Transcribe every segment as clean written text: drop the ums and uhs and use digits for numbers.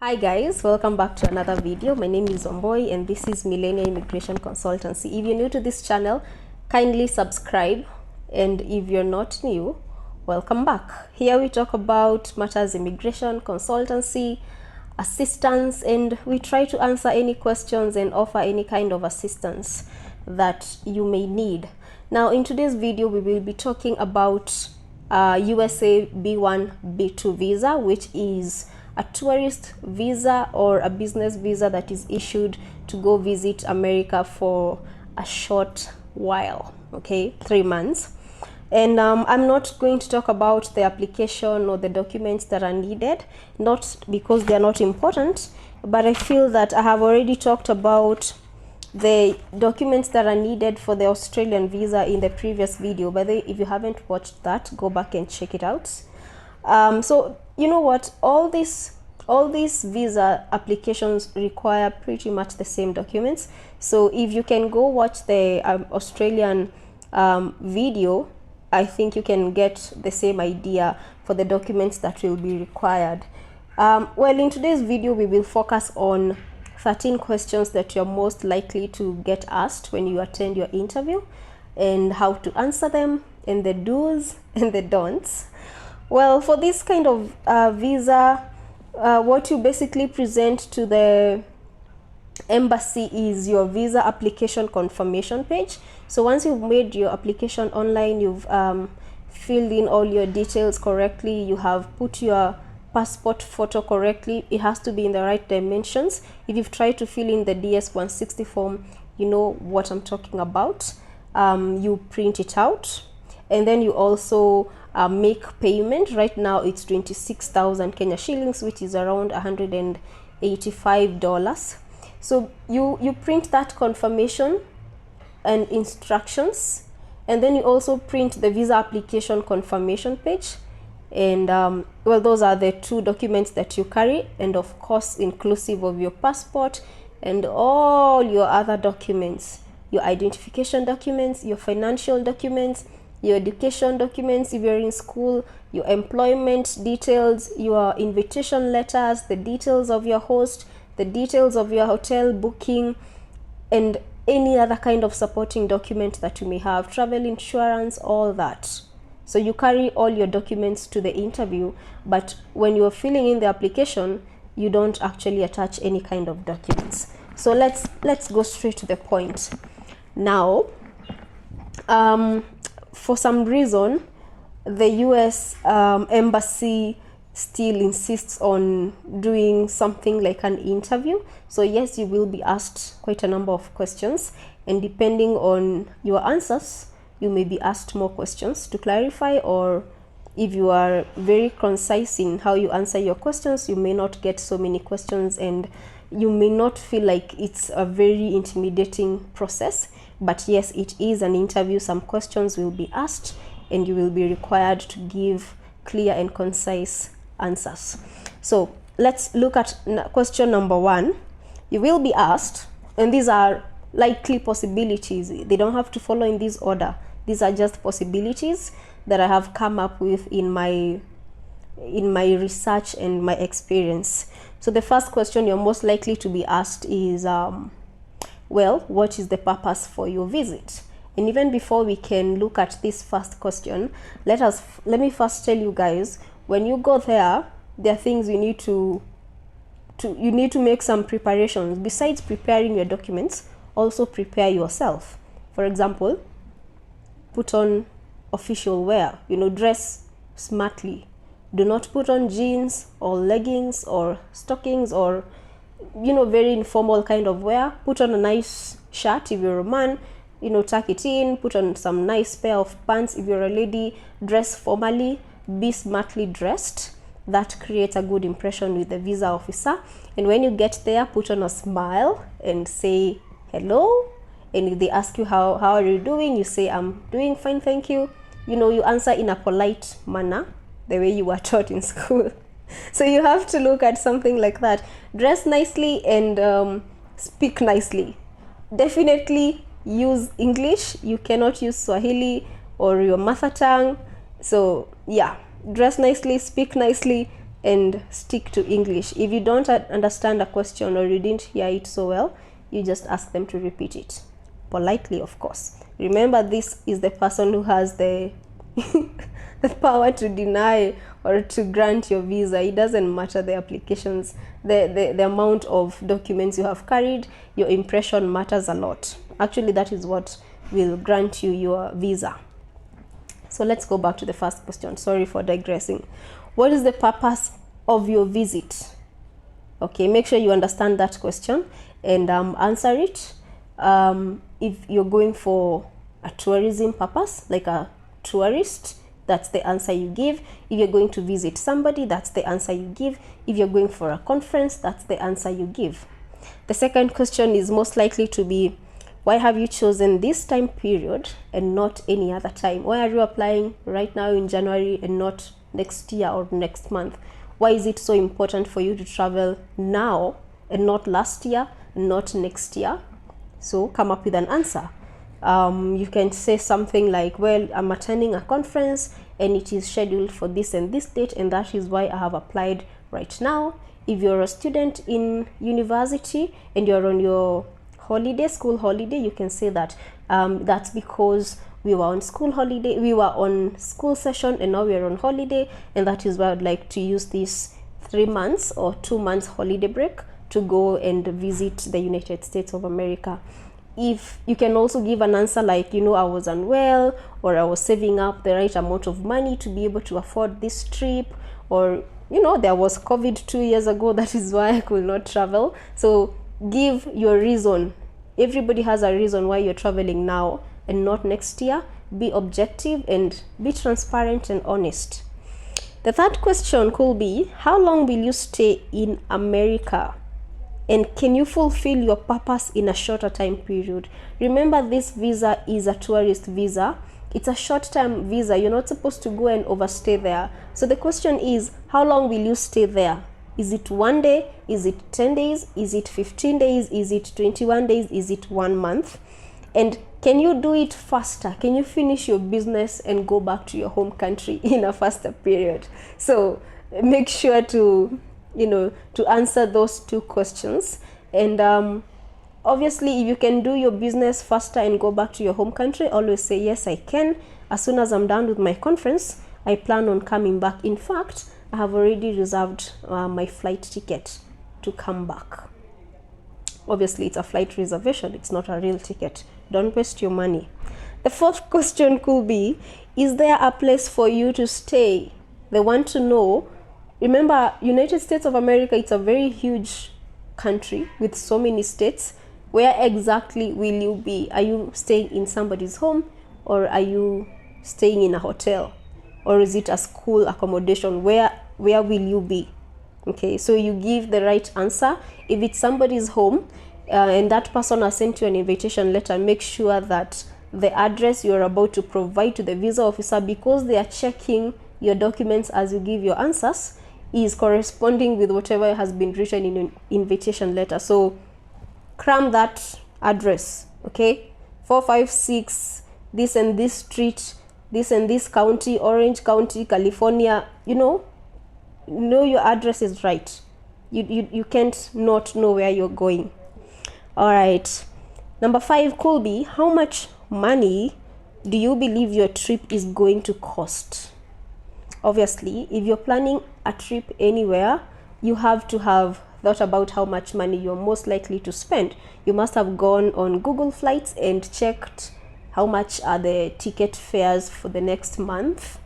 Hi guys, welcome back to another video. My name is Omboy and this is Millennial Immigration Consultancy. If you're new to this channel, kindly subscribe, and if you're not new, welcome back. Here we talk about matters immigration, consultancy, assistance, and we try to answer any questions and offer any kind of assistance that you may need. Now in today's video we will be talking about USA B1 B2 visa, which is a tourist visa or a business visa that is issued to go visit America for a short while, okay, 3 months. And I'm not going to talk about the application or the documents that are needed, not because they are not important, but I feel that I have already talked about the documents that are needed for the Australian visa in the previous video. By the way, if you haven't watched that, go back and check it out. So you know what, all these visa applications require pretty much the same documents. So if you can go watch the Australian video, I think you can get the same idea for the documents that will be required. Well, in today's video we will focus on 13 questions that you're most likely to get asked when you attend your interview, and how to answer them, and the do's and the don'ts. Well, for this kind of visa, what you basically present to the embassy is your visa application confirmation page. So once you've made your application online, you've filled in all your details correctly, you have put your passport photo correctly, it has to be in the right dimensions. If you've tried to fill in the DS-160 form, you know what I'm talking about. You print it out, and then you also make payment. Right now it's 26,000 Kenya shillings, which is around $185. So you print that confirmation and instructions, and then you also print the visa application confirmation page. And well, those are the two documents that you carry, and of course inclusive of your passport and all your other documents, your identification documents, your financial documents, your education documents if you're in school, your employment details, your invitation letters, the details of your host, the details of your hotel booking, and any other kind of supporting document that you may have, travel insurance, all that. So you carry all your documents to the interview, but when you're filling in the application, you don't actually attach any kind of documents. So let's go straight to the point. Now, for some reason, the US embassy still insists on doing something like an interview. So yes, you will be asked quite a number of questions, and depending on your answers, you may be asked more questions to clarify, or if you are very concise in how you answer your questions, you may not get so many questions, and you may not feel like it's a very intimidating process. But yes, it is an interview. Some questions will be asked, and you will be required to give clear and concise answers. So let's look at question number 1. You will be asked, and these are likely possibilities. They don't have to follow in this order. These are just possibilities that I have come up with in my research and my experience. So the first question you're most likely to be asked is, well, what is the purpose for your visit? And even before we can look at this first question, let me first tell you guys, when you go there are things you need to make some preparations. Besides preparing your documents, also prepare yourself. For example, put on official wear, dress smartly. Do not put on jeans or leggings or stockings or very informal kind of wear. Put on a nice shirt if you're a man, tuck it in. Put on some nice pair of pants if you're a lady. Dress formally, be smartly dressed. That creates a good impression with the visa officer. And when you get there, put on a smile and say hello. And if they ask you how are you doing, you say, I'm doing fine, thank you. You answer in a polite manner, the way you were taught in school. So you have to look at something like that. Dress nicely and speak nicely. Definitely use English. You cannot use Swahili or your mother tongue. So yeah, dress nicely, speak nicely, and stick to English. If you don't understand a question or you didn't hear it so well, you just ask them to repeat it politely, of course. Remember, this is the person who has the the power to deny or to grant your visa. It doesn't matter the applications, the amount of documents you have carried. Your impression matters a lot. Actually, that is what will grant you your visa. So let's go back to the first question. Sorry for digressing. What is the purpose of your visit? Okay, make sure you understand that question and answer it. If you're going for a tourism purpose, like a tourist, that's the answer you give. If you're going to visit somebody, that's the answer you give. If you're going for a conference, that's the answer you give. The second question is most likely to be, why have you chosen this time period and not any other time? Why are you applying right now in January and not next year or next month? Why is it so important for you to travel now and not last year, not next year? So come up with an answer. You can say something like, well, I'm attending a conference and it is scheduled for this and this date, and that is why I have applied right now. If you're a student in university and you're on your holiday, school holiday, you can say that that's because we were on school holiday, we were on school session, and now we are on holiday, and that is why I'd like to use this 3 months or 2 months holiday break to go and visit the United States of America. If you can also give an answer like, I was unwell, or I was saving up the right amount of money to be able to afford this trip, or there was COVID 2 years ago, that is why I could not travel. So give your reason. Everybody has a reason why you're traveling now and not next year. Be objective and be transparent and honest. The third question could be, how long will you stay in America? And can you fulfill your purpose in a shorter time period? Remember, this visa is a tourist visa. It's a short-term visa. You're not supposed to go and overstay there. So the question is, how long will you stay there? Is it 1 day? Is it 10 days? Is it 15 days? Is it 21 days? Is it 1 month? And can you do it faster? Can you finish your business and go back to your home country in a faster period? So make sure to answer those two questions. And obviously, if you can do your business faster and go back to your home country, always say, yes, I can. As soon as I'm done with my conference, I plan on coming back. In fact, I have already reserved my flight ticket to come back. Obviously, it's a flight reservation. It's not a real ticket. Don't waste your money. The fourth question could be, is there a place for you to stay? They want to know. Remember, United States of America, it's a very huge country with so many states. Where exactly will you be? Are you staying in somebody's home, or are you staying in a hotel, or is it a school accommodation? Where will you be? Okay, so you give the right answer. If it's somebody's home and that person has sent you an invitation letter, make sure that the address you're about to provide to the visa officer, because they are checking your documents as you give your answers, is corresponding with whatever has been written in an invitation letter. So cram that address, okay? 456, this and this street, this and this county, Orange County, California. Know your address is right. You can't not know where you're going. All right. Number 5 could be, how much money do you believe your trip is going to cost? Obviously, if you're planning a trip anywhere, you have to have thought about how much money you're most likely to spend. You must have gone on Google Flights and checked how much are the ticket fares for the next month.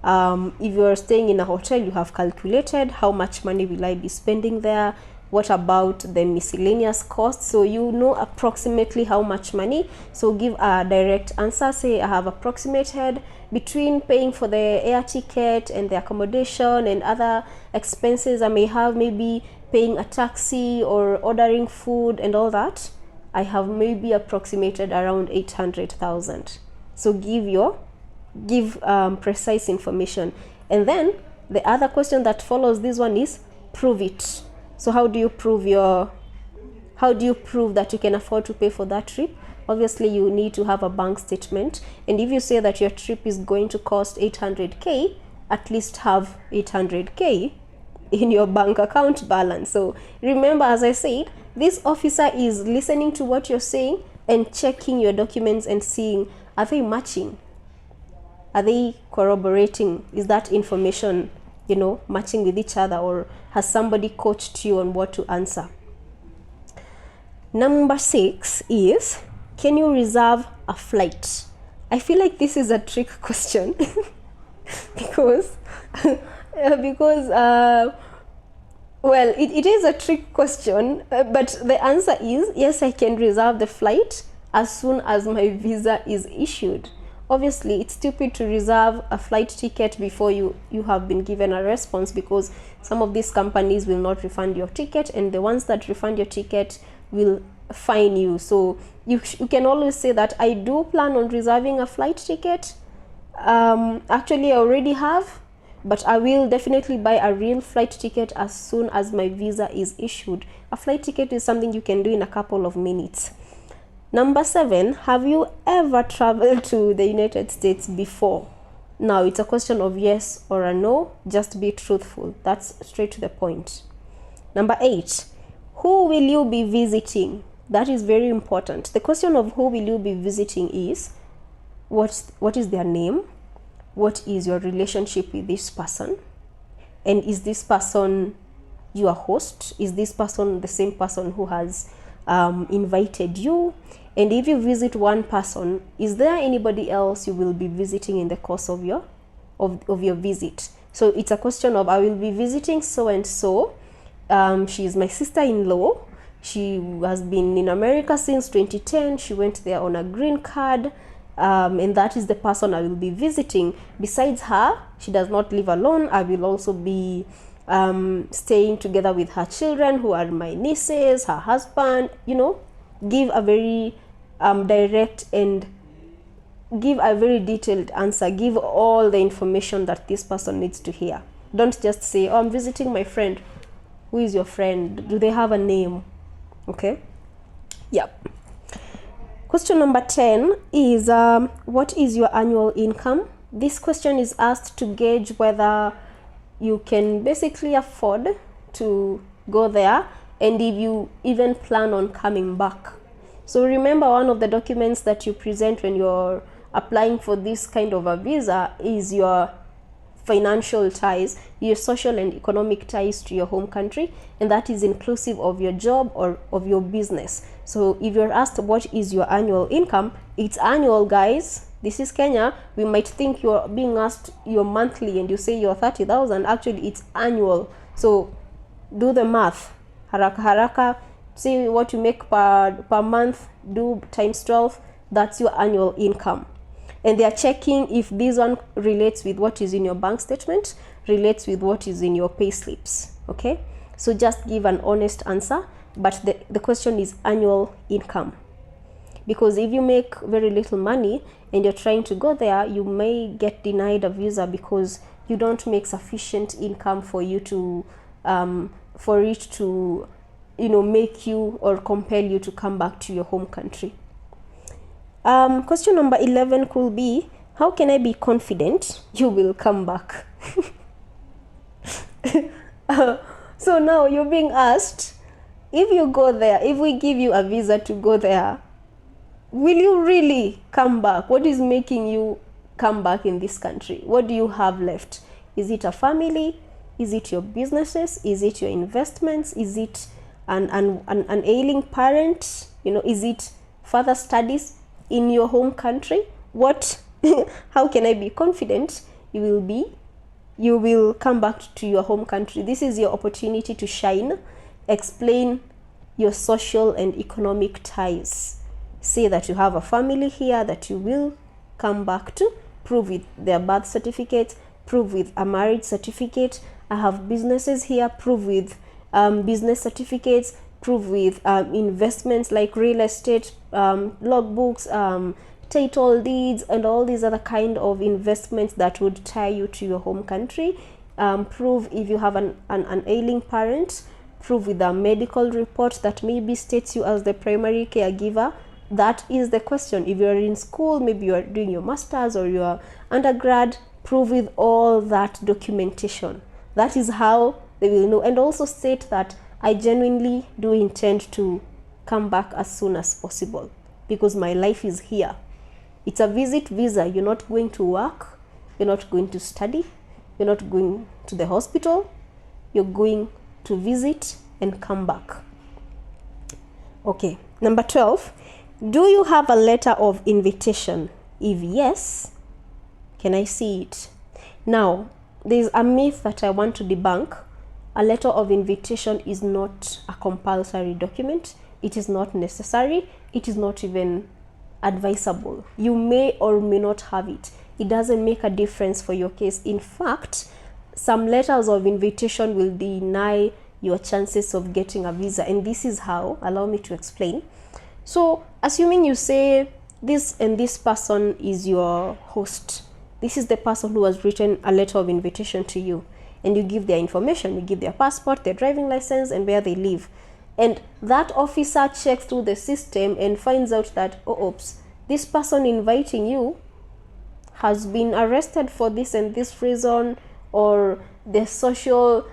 If you're staying in a hotel, you have calculated how much money will I be spending there. What about the miscellaneous costs? So you know approximately how much money. So give a direct answer. Say, I have approximated between paying for the air ticket and the accommodation and other expenses I may have, maybe paying a taxi or ordering food and all that, I have maybe approximated around 800,000. So give precise information. And then the other question that follows this one is, prove it. So how do you prove that you can afford to pay for that trip? Obviously, you need to have a bank statement. And if you say that your trip is going to cost 800K, at least have 800K in your bank account balance. So remember, as I said, this officer is listening to what you're saying and checking your documents and seeing, are they matching? Are they corroborating? Is that information, matching with each other, or has somebody coached you on what to answer? Number 6 is, can you reserve a flight? I feel like this is a trick question because well, it is a trick question, but the answer is yes, I can reserve the flight as soon as my visa is issued. Obviously, it's stupid to reserve a flight ticket before you have been given a response, because some of these companies will not refund your ticket, and the ones that refund your ticket will fine you. So you can always say that I do plan on reserving a flight ticket. Actually, I already have, but I will definitely buy a real flight ticket as soon as my visa is issued. A flight ticket is something you can do in a couple of minutes. Number 7, have you ever traveled to the United States before? Now, it's a question of yes or a no. Just be truthful. That's straight to the point. Number 8, who will you be visiting? That is very important. The question of who will you be visiting is, what is their name? What is your relationship with this person? And is this person your host? Is this person the same person who has invited you? And if you visit one person, is there anybody else you will be visiting in the course of your visit? So it's a question of, I will be visiting so and so. She is my sister-in-law. She has been in America since 2010. She went there on a green card. And that is the person I will be visiting. Besides her, she does not live alone. I will also be staying together with her children, who are my nieces, her husband. Give a very direct and give a very detailed answer. Give all the information that this person needs to hear. Don't just say, oh, I'm visiting my friend. Who is your friend? Do they have a name? Okay. Yep. Question number 10 is, what is your annual income? This question is asked to gauge whether you can basically afford to go there, and if you even plan on coming back. So remember, one of the documents that you present when you're applying for this kind of a visa is your financial ties, your social and economic ties to your home country, and that is inclusive of your job or of your business. So if you're asked what is your annual income, it's annual, guys. This is Kenya. We might think you're being asked your monthly and you say you're 30,000. Actually, it's annual. So do the math. Haraka haraka. See what you make per month. Do times 12. That's your annual income. And they are checking if this one relates with what is in your bank statement, relates with what is in your pay slips. Okay, so just give an honest answer, but the question is annual income, because if you make very little money and you're trying to go there, you may get denied a visa because you don't make sufficient income for you to for it to make you or compel you to come back to your home country. Question number 11 could be, how can I be confident you will come back? So now you're being asked, if you go there, if we give you a visa to go there, will you really come back? What is making you come back in this country? What do you have left? Is it a family? Is it your businesses? Is it your investments? Is it an ailing parent? Is it further studies in your home country? What? How can I be confident you will come back to your home country? This is your opportunity to shine. Explain your social and economic ties. Say that you have a family here that you will come back to. Prove with their birth certificate. Prove with a marriage certificate. I have businesses here. Prove with business certificates. Prove with investments like real estate, logbooks, title deeds, and all these other kind of investments that would tie you to your home country. Prove if you have an ailing parent. Prove with a medical report that maybe states you as the primary caregiver. That is the question. If you're in school, maybe you're doing your master's or your undergrad, prove with all that documentation. That is how they will know. And also state that I genuinely do intend to come back as soon as possible because my life is here. It's a visit visa. You're not going to work, you're not going to study, you're not going to the hospital, you're going to visit and come back. Okay, number 12, do you have a letter of invitation? If yes, can I see it? Now, there's a myth that I want to debunk. A letter of invitation is not a compulsory document. It is not necessary. It is not even advisable. You may or may not have it. It doesn't make a difference for your case. In fact, some letters of invitation will deny your chances of getting a visa, and this is how. Allow me to explain. So, assuming you say this and this person is your host, this is the person who has written a letter of invitation to you, and you give their information, you give their passport, their driving license, and where they live. And that officer checks through the system and finds out that, oh, oops, this person inviting you has been arrested for this and this reason, or the social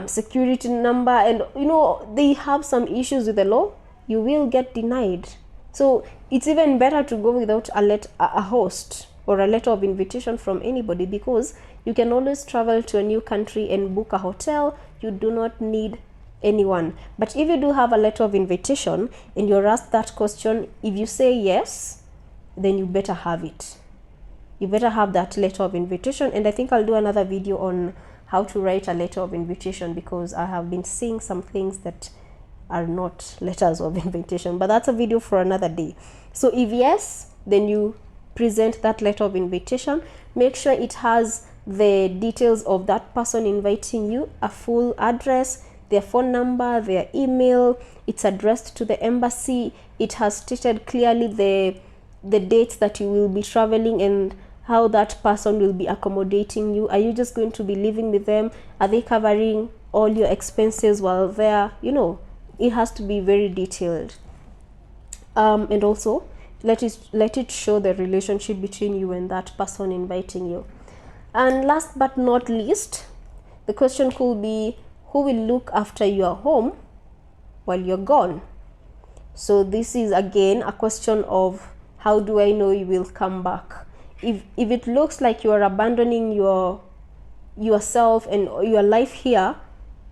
security number, and they have some issues with the law, you will get denied. So it's even better to go without a host or a letter of invitation from anybody, because you can always travel to a new country and book a hotel. You do not need anyone. But if you do have a letter of invitation and you're asked that question, if you say yes, then you better have it. You better have that letter of invitation. And I think I'll do another video on how to write a letter of invitation, because I have been seeing some things that are not letters of invitation, but that's a video for another day. So if yes, then you present that letter of invitation. Make sure it has the details of that person inviting you, a full address, their phone number, their email. It's addressed to the embassy. It has stated clearly the dates that you will be traveling and how that person will be accommodating you. Are you just going to be living with them? Are they covering all your expenses while there? It has to be very detailed. And also let it show the relationship between you and that person inviting you. And last but not least, the question could be, who will look after your home while you're gone? So this is again a question of, how do I know you will come back? If it looks like you are abandoning yourself and your life here,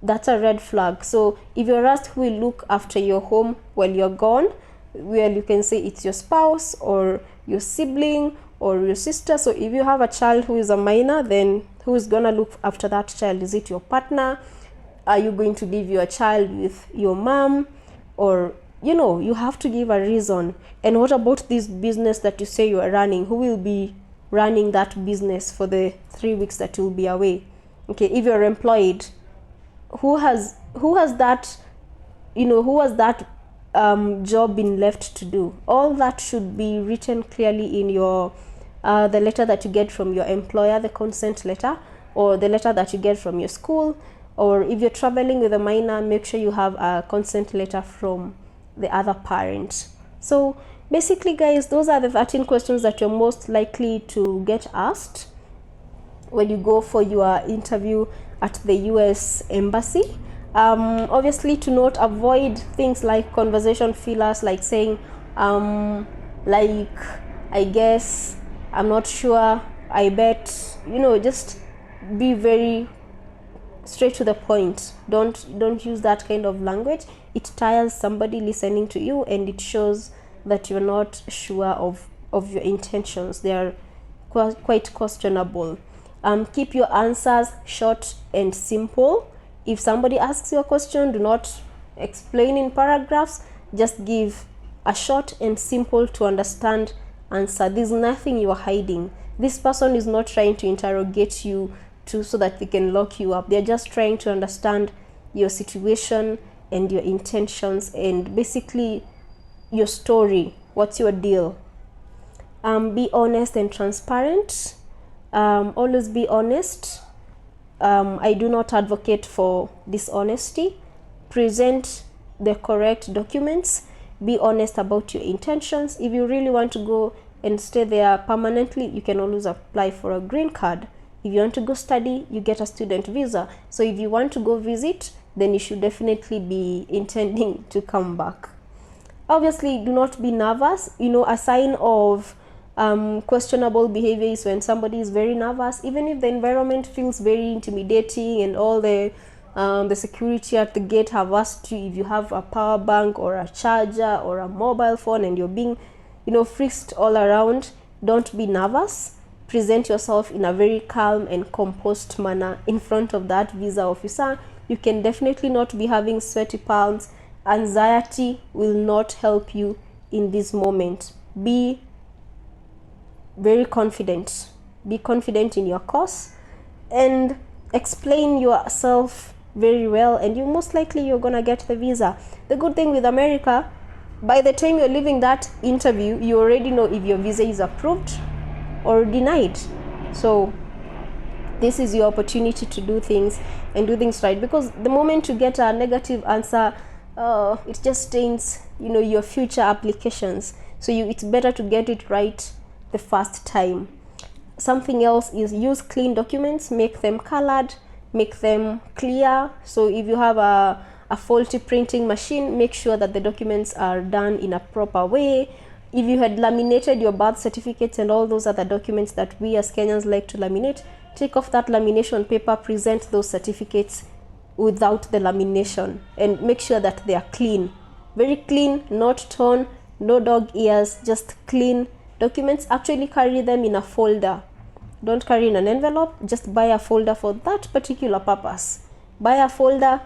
that's a red flag. So if you're asked who will look after your home while you're gone, well, you can say it's your spouse or your sibling or your sister. So if you have a child who is a minor, then who is gonna look after that child? Is it your partner? Are you going to leave your child with your mom? Or you have to give a reason. And what about this business that you say you are running? Who will be running that business for the 3 weeks that you'll be away? Okay, if you're employed, who has that job been left to do? All that should be written clearly in your the letter that you get from your employer, the consent letter, or the letter that you get from your school. Or if you're traveling with a minor, make sure you have a consent letter from the other parent. So basically, guys, those are the 13 questions that you're most likely to get asked when you go for your interview at the US Embassy. Obviously, to not avoid things like conversation fillers, like saying like, I guess, I'm not sure, I bet, just be very straight to the point. Don't use that kind of language. It tires somebody listening to you, and it shows that you're not sure of your intentions. They are quite questionable. Keep your answers short and simple. If somebody asks you a question, do not explain in paragraphs. Just give a short and simple to understand answer. There's nothing you are hiding. This person is not trying to interrogate you so that they can lock you up. They're just trying to understand your situation and your intentions and basically your story. What's your deal? Be honest and transparent. Always be honest. I do not advocate for dishonesty. Present the correct documents. Be honest about your intentions. If you really want to go and stay there permanently, you can always apply for a green card. If you want to go study, you get a student visa. So if you want to go visit, then you should definitely be intending to come back. Obviously, do not be nervous. You know, a sign of questionable behavior is when somebody is very nervous, even if the environment feels very intimidating and all the security at the gate have asked you if you have a power bank or a charger or a mobile phone, and you're being, you know, frisked all around. Don't be nervous. Present yourself in a very calm and composed manner in front of that visa officer. You can definitely not be having sweaty palms. Anxiety will not help you in this moment. Be very confident. Be confident in your course and explain yourself very well, and most likely you're gonna get the visa. The good thing with America, by the time you're leaving that interview, you already know if your visa is approved or denied. So this is your opportunity to do things and do things right, because the moment you get a negative answer, it just stains, you know, your future applications. So it's better to get it right the first time. Something else is use clean documents, make them colored, make them clear. So if you have a faulty printing machine, make sure that the documents are done in a proper way. If you had laminated your birth certificates and all those other documents that we as Kenyans like to laminate, take off that lamination paper, present those certificates without the lamination, and make sure that they are clean, very clean, not torn, no dog ears, just clean documents. Actually carry them in a folder. Don't carry in an envelope. Just buy a folder for that particular purpose. Buy a folder,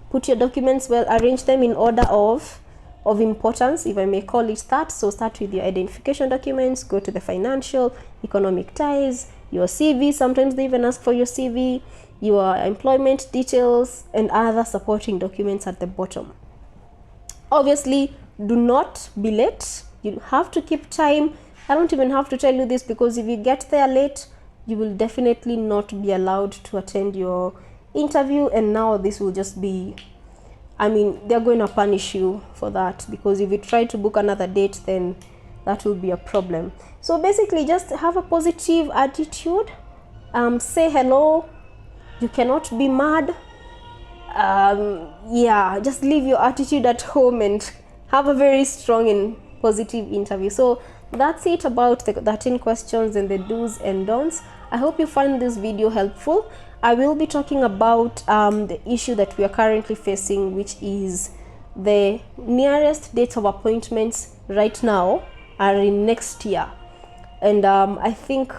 put your documents well, arrange them in order of importance, if I may call it that. So start with your identification documents, go to the financial, economic ties, your CV. Sometimes they even ask for your CV, your employment details, and other supporting documents at the bottom. Obviously, do not be late. You have to keep time. I don't even have to tell you this, because if you get there late, you will definitely not be allowed to attend your interview. And now this will just be, I mean, they're going to punish you for that, because if you try to book another date, then that will be a problem. So basically, just have a positive attitude. Say hello. You cannot be mad. Yeah, just leave your attitude at home and have a very strong and positive interview. So that's it about the 13 questions and the do's and don'ts. I hope you find this video helpful. I will be talking about the issue that we are currently facing, which is the nearest dates of appointments right now are in next year. And I think,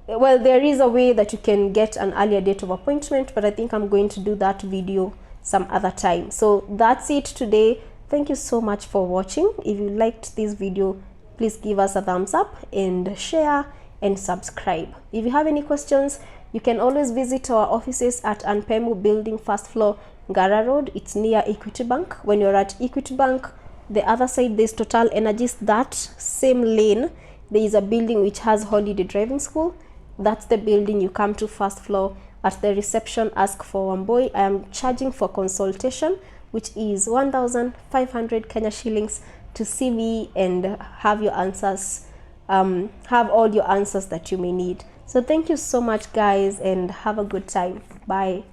well, there is a way that you can get an earlier date of appointment, but I think I'm going to do that video some other time. So that's it today. Thank you so much for watching. If you liked this video, please give us a thumbs up and share and subscribe. If you have any questions, you can always visit our offices at Anpemu Building, first floor, Ngara Road. It's near Equity Bank. When you're at Equity Bank, the other side there's Total Energies. That same lane, there is a building which has Holiday Driving School. That's the building you come to, first floor. At the reception, ask for Wamboi. I am charging for consultation, which is 1,500 Kenya shillings, to see me and have your answers, have all your answers that you may need. So thank you so much, guys, and have a good time. Bye.